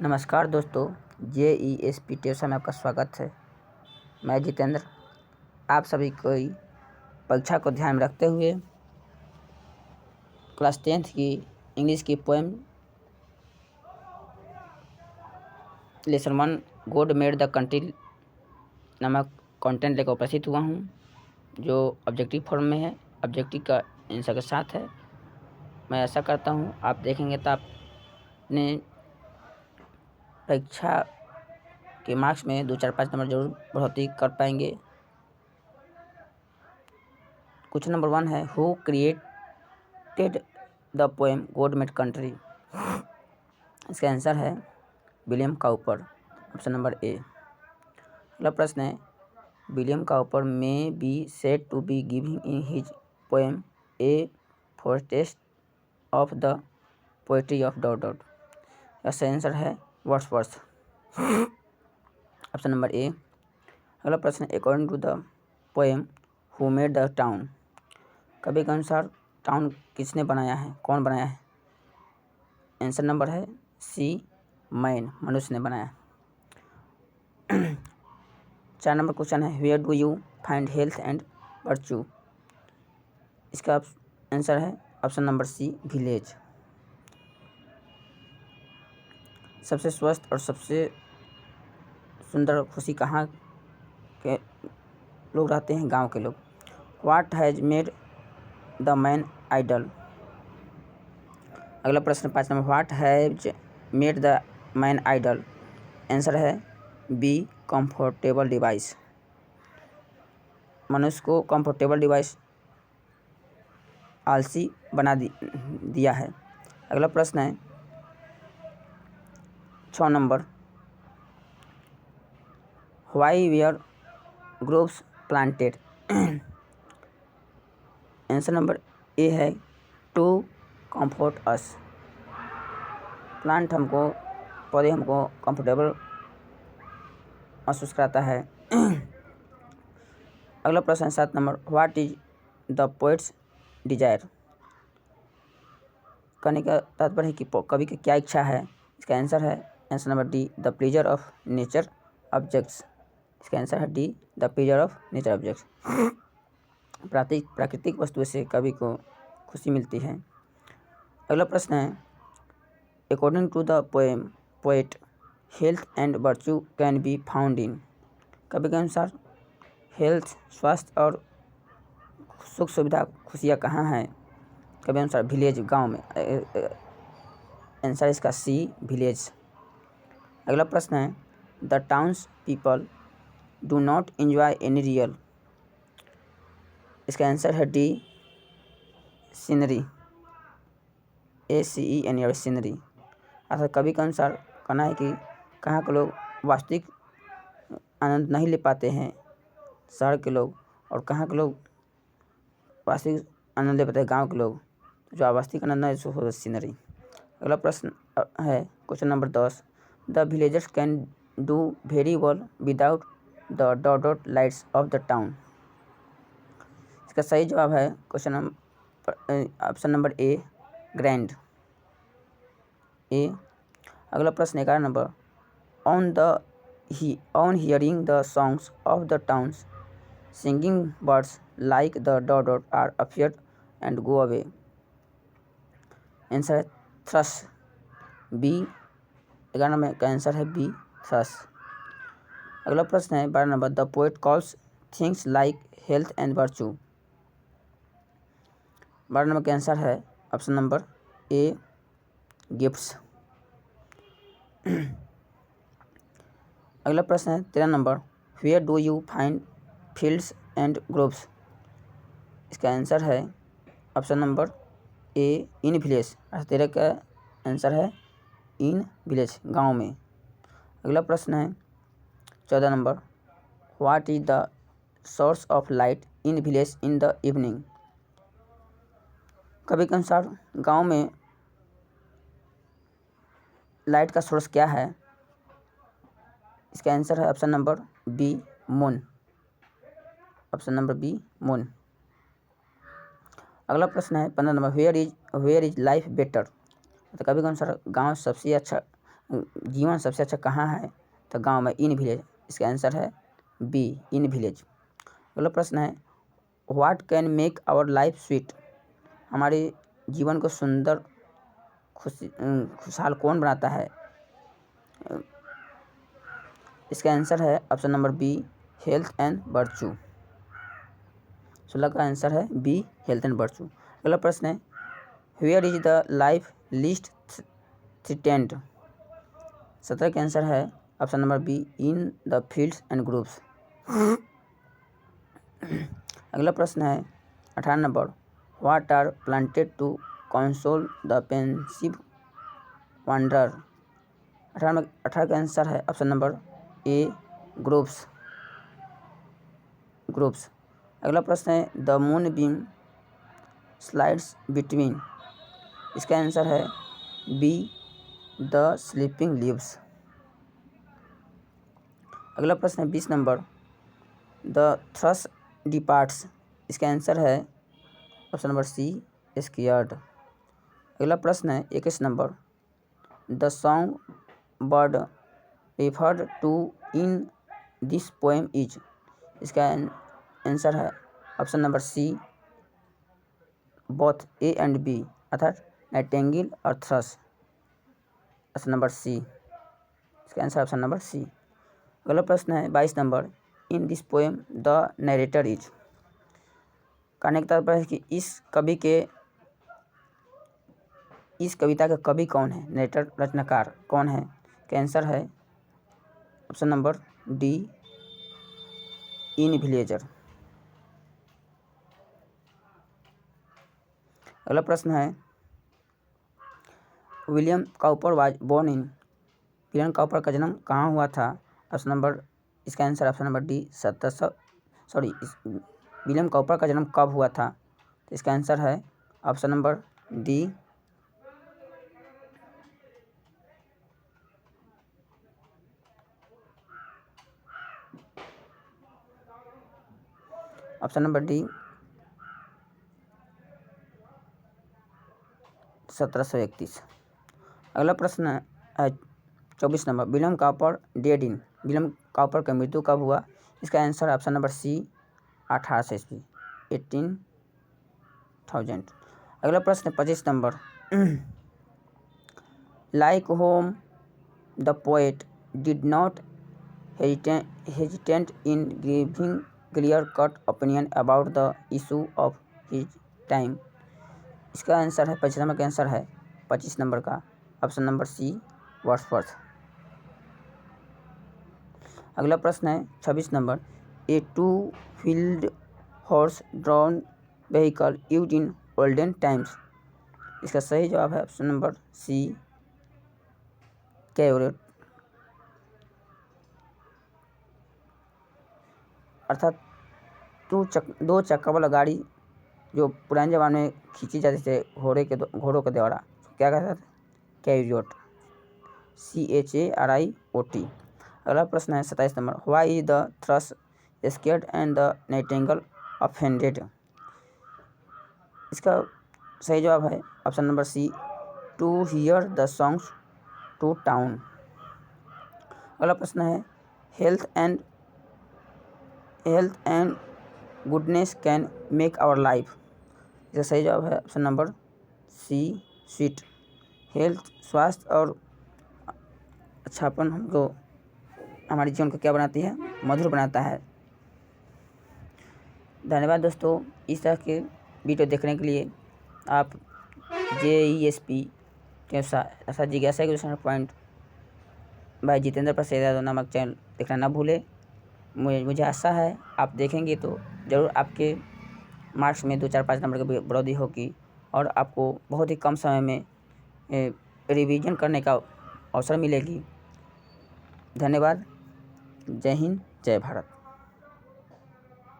नमस्कार दोस्तों, JESP tuition में आपका स्वागत है। मैं जितेंद्र आप सभी कोई परीक्षा को ध्यान में रखते हुए क्लास 10th की इंग्लिश की poem lesson 1 God made the country नामक कंटेंट लेकर उपस्थित हुआ हूँ, जो ऑब्जेक्टिव फॉर्म में है। ऑब्जेक्टिव का आंसर के साथ है। मैं ऐसा करता हूँ, आप देखेंगे तो आपने परीक्षा के मार्क्स में 2, 4, 5 नंबर जरूर बढ़ोतरी कर पाएंगे। क्वेश्चन नंबर 1 है, who created the poem God made country. इसका आंसर है William Cowper, option number A. अगला प्रश्न है, William Cowper may be said to be giving in his poem a foretaste of the poetry of dot dot. इसका answer है Wordsworth, option number A. अगला प्रश्न, according to the poem who made the town. कवि के अनुसार town किसने बनाया है, कौन बनाया है? आंसर नंबर है सी, मैन, मनुष्य ने बनाया। 4 नंबर क्वेश्चन है, where do you find health and virtue. इसका आंसर है ऑप्शन नंबर सी, विलेज। सबसे स्वस्थ और सबसे सुंदर खुशी कहाँ के लोग रहते हैं? गांव के लोग। What has made the man idle. अगला प्रश्न 5 नंबर, what has made the man idle. Answer है बी, कंफर्टेबल डिवाइस। मनुष्य को कंफर्टेबल डिवाइस आलसी बना दिया है। अगला प्रश्न है 6 number, why were groves planted. Answer number A है टू कंफर्ट अस। प्लांट हमको, पौधे हमको कंफर्टेबल महसूस कराता है। अगला प्रश्न 7 number, what is the poet's desire. कहने का तात्पर्य है कि कवि की क्या इच्छा है। इसका आंसर है answer number D, the pleasure of nature objects. इसका आंसर है D, the pleasure of nature objects. प्राकृतिक वस्तुओं से कवि को खुशी मिलती है। अगला प्रश्न है, according to the poet health and virtue can be found in. कवि के अनुसार हेल्थ, स्वास्थ्य और सुख सुविधा, खुशियाँ कहाँ हैं? कवि के अनुसार विलेज, गांव में। आंसर इसका सी, विलेज। अगला प्रश्न है, the towns people do not enjoy any real. इसका आंसर है डी, सीनरी, ACENER, सीनरी। अर्थात कवि के अनुसार कहना है कि कहाँ के लोग वास्तविक आनंद नहीं ले पाते हैं, शहर के लोग, और कहाँ के लोग वास्तविक आनंद ले पाते हैं, गांव के लोग। जो वास्तविक आनंद है सो हो सीनरी। अगला प्रश्न है question number 10, the villagers can do very well without the dot dot lights of the town. इसका सही जवाब है question number option number A, grand, A. अगला प्रश्न 11 नंबर, on hearing the songs of the towns singing birds like the dot dot are afraid and go away. Answer है thrush, B. 11 नंबर का आंसर है बी, थ्रस। अगला प्रश्न है 12 number, the poet calls things like health and virtue. 12 number का answer है option number A, gifts. अगला प्रश्न है 13 number, where do you find fields and groves. इसका आंसर है option number A, in village. 13 का आंसर है इन विलेज, गांव में। अगला प्रश्न है 14 number, what is the source of light in village in the evening. कवि के अनुसार गांव में लाइट का सोर्स क्या है? इसका आंसर है option number B, moon, option number B, moon. अगला प्रश्न है 15 number, where is life better. तो कवि के अनुसार गांव सबसे अच्छा जीवन सबसे अच्छा कहाँ है? तो गांव में, इन विलेज। इसका आंसर है बी, इन विलेज। अगला प्रश्न है what can make our life sweet? हमारे जीवन को सुंदर खुशहाल कौन बनाता है? इसका आंसर है option number B, health and virtue. 16 का आंसर है बी, हेल्थ एंड वर्च्यू। अगला प्रश्न है where is the life least threatened? 17 का आंसर है option number B, in the fields and groups. अगला प्रश्न है 18 number what are planted to console the pensive wanderer? 18 का आंसर है ऑप्शन नंबर ए, ग्रुप्स। अगला प्रश्न है the moon beam slides between? इसका आंसर है बी, द स्लीपिंग लीव्स। अगला प्रश्न है 20 नंबर द थ्रश डिपार्ट्स? इसका आंसर है ऑप्शन नंबर सी, स्कियर्ड। अगला प्रश्न है 21 number the song bird referred to in this poem is? इसका आंसर है option number C, both A and B, अर्थात नाइटिंगेल और थ्रश। ऑप्शन नंबर सी, इसका आंसर ऑप्शन नंबर सी। अगला प्रश्न है 22 number in this poem the narrator is? कहने का तात्पर्य है कि इस कविता का कवि कौन है? नरेटर, रचनाकार कौन है? का आंसर है option number D, in villager. अगला प्रश्न है William Cowper was born in? William Cowper का जन्म कहाँ हुआ था? ऑप्शन नंबर, इसका answer option number D, William Cowper का जन्म कब हुआ था? तो इसका आंसर है option number D, option number D 1731। अगला प्रश्न है 24 number William Cowper dead in? William Cowper का मृत्यु कब हुआ? इसका आंसर ऑप्शन नंबर सी, 1800 ईस्वी, 18,000। अगला प्रश्न 25 number like home the poet did not hesitate in giving clear-cut opinion about the issue of his time? इसका आंसर है 25 नंबर का आंसर है 25 नंबर का ऑप्शन नंबर सी, वर्ड्सवर्थ। अगला प्रश्न है 26 number a two wheeled horse drawn vehicle used in olden times? इसका सही जवाब है ऑप्शन नंबर सी, कैरियट। अर्थात दो चक्का वाला गाड़ी जो पुराने ज़माने में खींची जाती थी घोड़ों के द्वारा, क्या कहता था? Chariot, CHARIOT। अगला प्रश्न है 27 number why is the thrust scared and the Nightingale offended? इसका सही जवाब है option number C, to here the songs to town. अगला प्रश्न है health and goodness can make our life? इसका सही जवाब है ऑप्शन नंबर सी, स्वीट। हेल्थ, स्वास्थ्य और अच्छापन हमको हमारे जीवन को क्या बनाती है? मधुर बनाता है। धन्यवाद दोस्तों, इस तरह के वीडियो देखने के लिए आप JESP के साथ जिज्ञासा एजुकेशनल पॉइंट भाई जितेंद्र प्रसाद यादव नामक चैनल देखना ना भूलें। मुझे आशा है आप देखेंगे तो ज़रूर आपके मार्क्स में 2, 4, 5 नंबर की बढ़ोतरी होगी और आपको बहुत ही कम समय में रिवीजन करने का अवसर मिलेगी। धन्यवाद। जय हिंद, जय भारत।